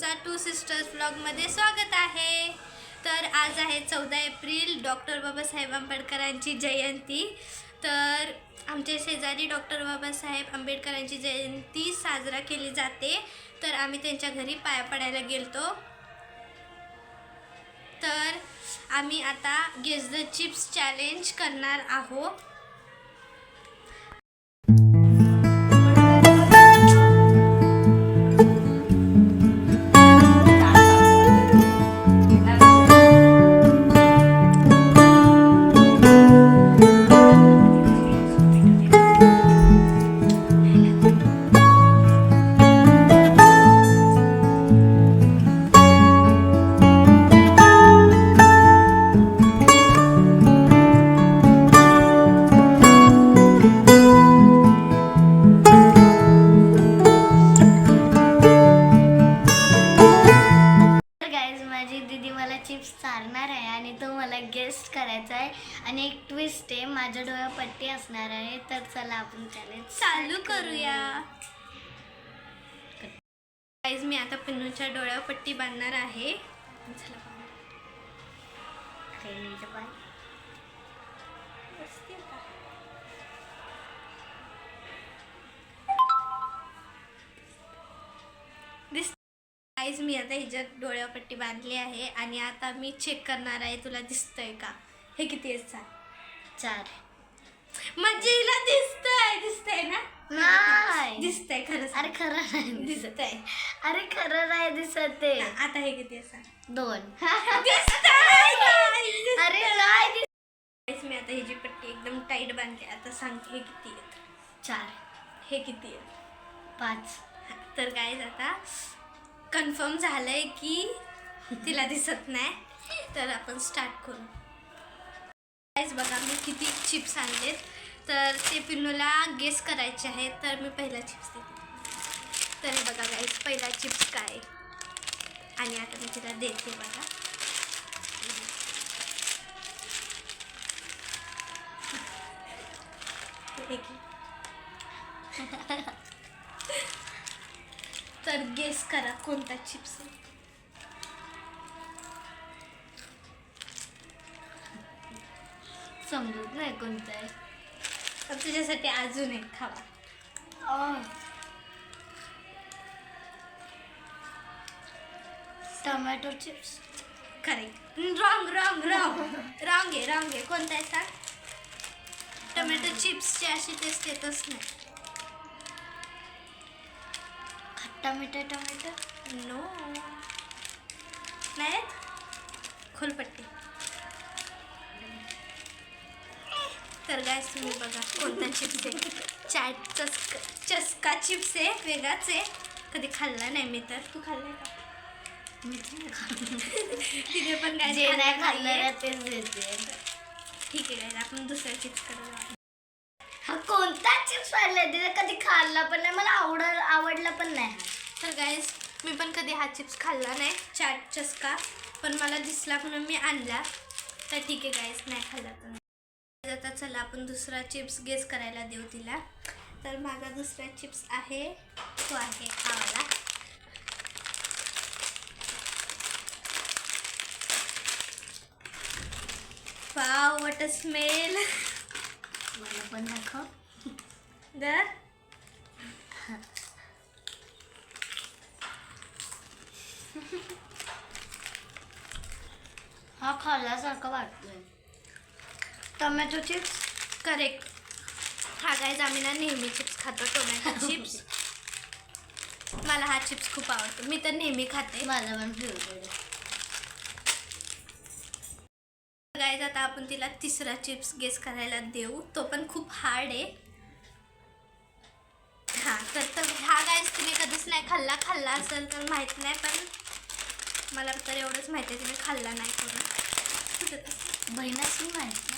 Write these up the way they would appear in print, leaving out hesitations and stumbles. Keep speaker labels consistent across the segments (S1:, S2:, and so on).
S1: तुमचा two sisters ब्लॉगमध्ये स्वागत आहे। तर आज आहे 14 एप्रिल, डॉक्टर बाबासाहेब आंबेडकरांची जयंती। तर आमच्या शेजारी डॉक्टर बाबासाहेब आंबेडकरांची जयंती साजरा केली जाते। तर आम्ही त्यांच्या घरी पाया पडायला गेलतो। तर आम्ही आता गेस द चिप्स चॅलेंज करणार आहोत।
S2: चिप्स चालणार आहे आणि तो मला गेस्ट करायचा आहे आणि एक ट्विस्ट आहे, माझ्या डोळ्यात पट्टी असणार आहे। तर चला आपण चॅलेंज
S1: चालू करूया। गाइस, मी आता पिन्नूच्या डोळ्यावर पट्टी बांधणार आहे। गाइस, मी आता हिच्या डोळ्यावर पट्टी बांधली आहे आणि आता मी चेक करणार आहे तुला दिसतंय का। हे किती आहे?
S2: 4।
S1: म्हणजे हिला दिसतंय ना?
S2: नाही
S1: दिसतंय खरं?
S2: अरे खरं नाही
S1: दिसतंय।
S2: अरे खरं नाही दिसत आहे।
S1: आता हे किती आहे?
S2: 2।
S1: दिसतंय।
S2: अरे नाही।
S1: मी आता हिची पट्टी एकदम टाईट बांधली। आता सांगते हे किती आहेत?
S2: 4।
S1: हे किती आहेत?
S2: 5।
S1: तर गाइस, आता कन्फर्म झालंय की तिला दिसत नाही। तर आपण स्टार्ट करू। गाइस बघा, मी किती चिप्स आणलेत। तर ते पिन्नूला गेस करायचे आहेत। तर मी पहिला चिप्स देते। तर हे बघा गाइस, पहिला चिप्स काय आणि आता मी तिला देते बघा। तर गेस करा कोणता चिप्स आहे।
S2: समजत नाही कोणता आहे।
S1: तर तुझ्यासाठी अजून एक खावा।
S2: Tomato chips.
S1: करेक्ट। रॉंग आहे। कोणता आहे सांग? टोमॅटो चिप्सची अशी टेस्ट येतच नाही।
S2: खट्टा मीठा टोमॅटो?
S1: नो, नाही। खोलपट्टी। तर गाइस, तुम्ही बघा कोणता चिप्स आहे। चस्का चिप्स आहे, वेगळाच आहे। कधी खाल्ला नाही मी। तर तू खाल्लाय का? तिने पण काय
S2: जे नाही खाल्लं तेच देते।
S1: ठीक आहे, आपण दुसऱ्या चिप्स कडे।
S2: हा कोणता चिप्स आणलाय? तिने कधी खाल्ला पण नाही, मला आवडला पण नाही।
S1: तर गाइस, मी पण कधी हा चिप्स खाल्ला नाही, चाट चस्का, पण मला दिसला म्हणून मी आणला। तर ठीक आहे गाइस, नाही खाल्ला तर आता चला आपण दुसरा चिप्स गेस करायला देऊ तिला। तर माझा दुसरा चिप्स आहे तो आहे खावाला। Wow, what a smell.
S2: मला पण दाखव।
S1: दर
S2: हा खाल्ल्यासारखं वाटतोय। Tomato chips.
S1: करेक्ट। हा गाइस, आम्ही ना नेहमी चिप्स खातो, टोमॅटो चिप्स। मला हा चिप्स खूप आवडतो, मी तर नेहमी खाते।
S2: माझा पण फेवरेट आहे।
S1: गाइस, आता आपण तिला तिसरा चिप्स गेस करायला देऊ, तो पण खूप हार्ड आहे। हा तर हा गाइस तिने कधीच नाही खाल्ला असेल तर माहित नाही, पण मला तर एवढंच माहिती आहे तिने खाल्ला नाही करून।
S2: बहिणाची माहिती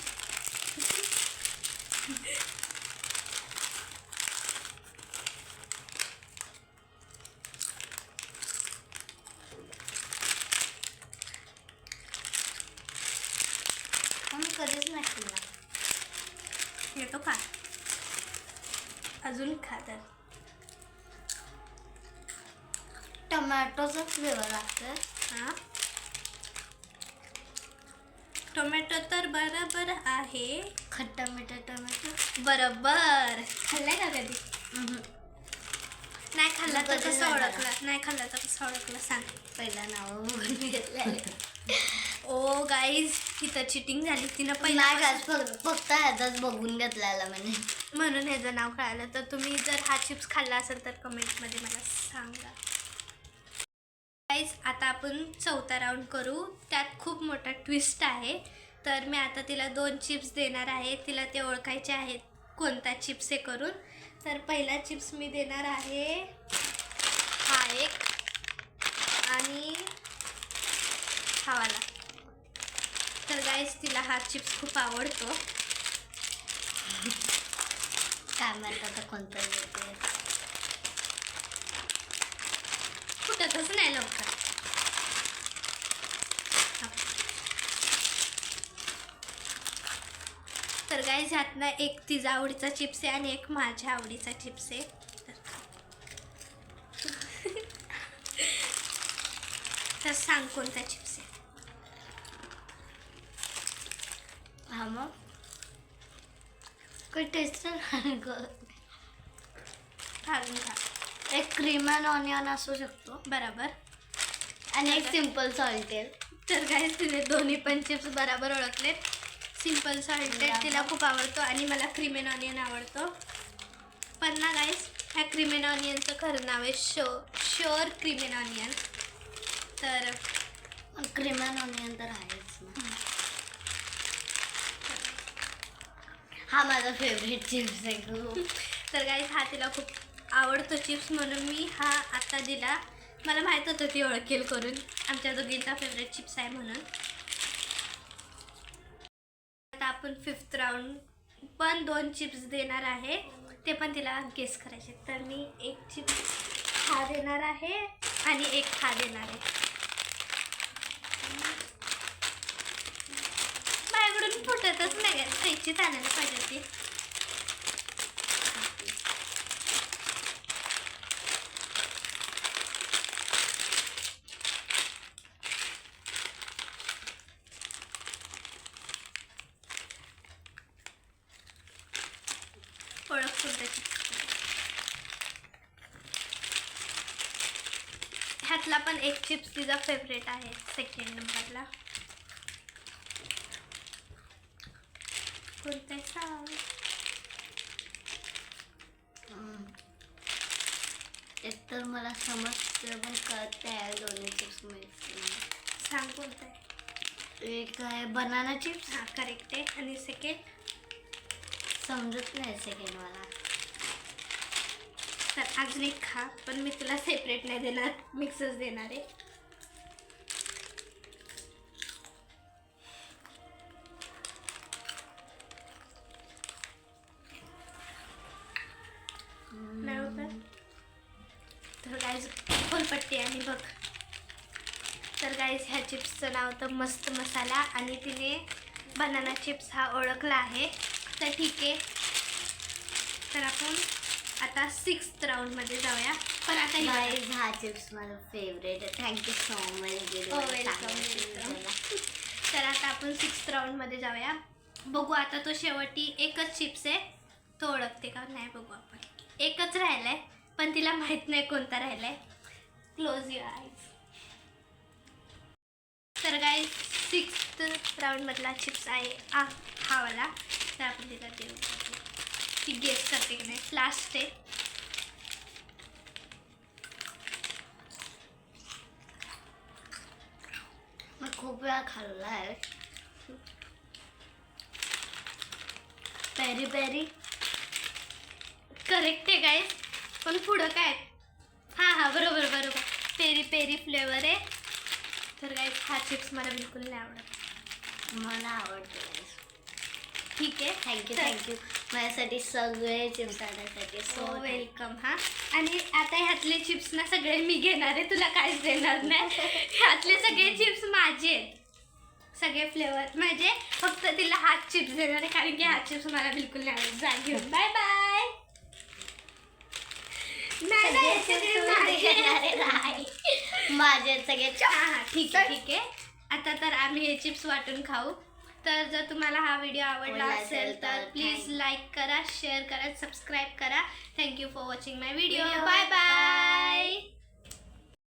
S2: मी कधीच नाही खाल्ला।
S1: येतो का? अजून खा। तर
S2: टोमॅटोचा फ्लेवर लागतोय.
S1: हां, टोमॅटो तर बरोबर आहे.
S2: खट्टा मिठा टोमॅटो.
S1: बरोबर. खाल्लाय का कधी? नाही खाल्ला तर
S2: कधी
S1: कसं
S2: नाही
S1: ओळखला? नाही खाल्ला तर कसं ओळखलं सांग.
S2: पहिला नाव बघून घेतलेलं.
S1: ओ गाईज, तिथं चिटिंग झाली. तिनं
S2: नाही
S1: पहिला
S2: का, फक्त ह्याचाच बघून घेतलेला म्हणे.
S1: म्हणून ह्याचं नाव कळालं. तर तुम्ही जर हा चिप्स खाल्ला असेल तर कमेंटमध्ये मला सांगा. गाईज, आता आपण चौथा राऊंड करू. त्यात खूप मोठा ट्विस्ट आहे. तर मी आता तिला 2 चिप्स देणार आहे. तिला ते ओळखायचे आहेत कोणता चिप्स आहे करून. तर पहिला चिप्स मी देणार आहे हा एक आणि हा वाला. तर गाईज, तिला हा चिप्स खूप आवडतो.
S2: काय माहित आता कोणता येते.
S1: फुटतच नाही लवकर. तर गाईज, ह्यातनं एक तिचा आवडीचा चिप्स आहे आणि एक माझ्या आवडीचा चिप्स आहे. तर सांग कोणता चिप्स आहे.
S2: हा मग काही टेस्ट
S1: घालून खा.
S2: एक क्रीम अँड ऑनियन असू शकतो
S1: बरोबर.
S2: आणि एक सिम्पल सॉल्टेड.
S1: तर गाईज, तिने दोन्ही पण चिप्स बरोबर ओळखलेत. सिम्पल सॉल्टेड तिला खूप आवडतो आणि मला क्रीम अँड ऑनियन आवडतो. पण ना गाईज, ह्या क्रीम अँड ऑनियनचं खरं नाव आहे श्योर क्रीम अँड ऑनियन. तर
S2: क्रीम अँड ऑनियन तर आहेच ना. हा माझा फेवरेट चिप्स आहे खूप.
S1: तर गाईज, हा तिला खूप आवडतो चिप्स म्हणून मी हा आता दिला. मला माहीत होतं ती ओळखेल करून. आमच्या दोघींचा फेवरेट चिप्स आहे म्हणून. आता आपण 5th राऊंड पण 2 चिप्स देणार आहे. ते पण तिला गेस करायचे. तर मी एक चिप्स हा देणार आहे आणि एक हा देणार आहे. माझ्याकडून फुटतच नाही का, कैचीत आणायला पाहिजे ती. ओळख कोणता चिप्स. ह्यातला पण एक चिप्स तिचा फेवरेट आहे 2nd नंबरला. कोणता सांग.
S2: एक तर मला समजतं पण कळत आहे दोन्ही चिप्स मिक्स.
S1: सांग कोणता आहे.
S2: एक आहे बनाना चिप्स.
S1: हां, करेक्ट आहे. आणि 2nd
S2: समजत नाही सेकंड मला.
S1: तर अजून एक खा, पण मी तुला सेपरेट नाही देणार, मिक्सच देणार आहे. नाही होत. तर गाईज, फुलपट्टी आणि बघ. तर गाईज, ह्या चिप्सचं नाव होतं मस्त मसाला आणि तिने बनाना चिप्स हा ओळखला आहे. तर ठीक आहे. तर आपण आता 6th राऊंडमध्ये जाऊया. पण आता
S2: गाईज, हा चिप्स माझा फेवरेट आहे. Thank you so much.
S1: वेलकम. तर आता आपण 6th राऊंडमध्ये जाऊया. बघू आता तो शेवटी एकच चिप्स आहे. तो ओळखते का नाही बघू आपण. एकच राहिलाय पण तिला माहित नाही कोणता राहिलाय. Close your eyes. तर गाईज, 6th राऊंडमधला चिप्स आहे हा वाला. तर आपण तिला देऊ. ती गेस करते की नाही. लास्ट आहे.
S2: मी खूप वेळा खाल्ला आहे. Peri peri.
S1: करेक्ट आहे गाईज. पण पुढं काय. हां बरोबर. पेरी पेरी फ्लेवर आहे. तर गाईज, हा चिप्स मला बिलकुल नाही आवडत.
S2: मला आवडते.
S1: ठीक आहे.
S2: थँक्यू माझ्यासाठी सगळे चिप्स आणण्यासाठी. So
S1: welcome. हां, आणि आता ह्यातले चिप्स ना सगळे मी घेणार आहे. तुला काहीच देणार नाही. ह्यातले सगळे चिप्स माझे आहेत. सगळे फ्लेवर म्हणजे फक्त तिला हाच चिप्स देणार आहे कारण की हा चिप्स मला बिलकुल नाही आवडत. जा घेऊन. Bye bye. नाही
S2: सगळे
S1: नाही,
S2: चिप्स
S1: सगळे माझे.
S2: माझे. माझे सगळे
S1: हां ठीक आहे आता तर आम्ही हे चिप्स वाटून खाऊ. तर जर तुम्हाला हा व्हिडिओ आवडला असेल तर प्लीज लाईक करा, शेअर करा, सबस्क्राईब करा. Thank you for watching my video. Bye bye.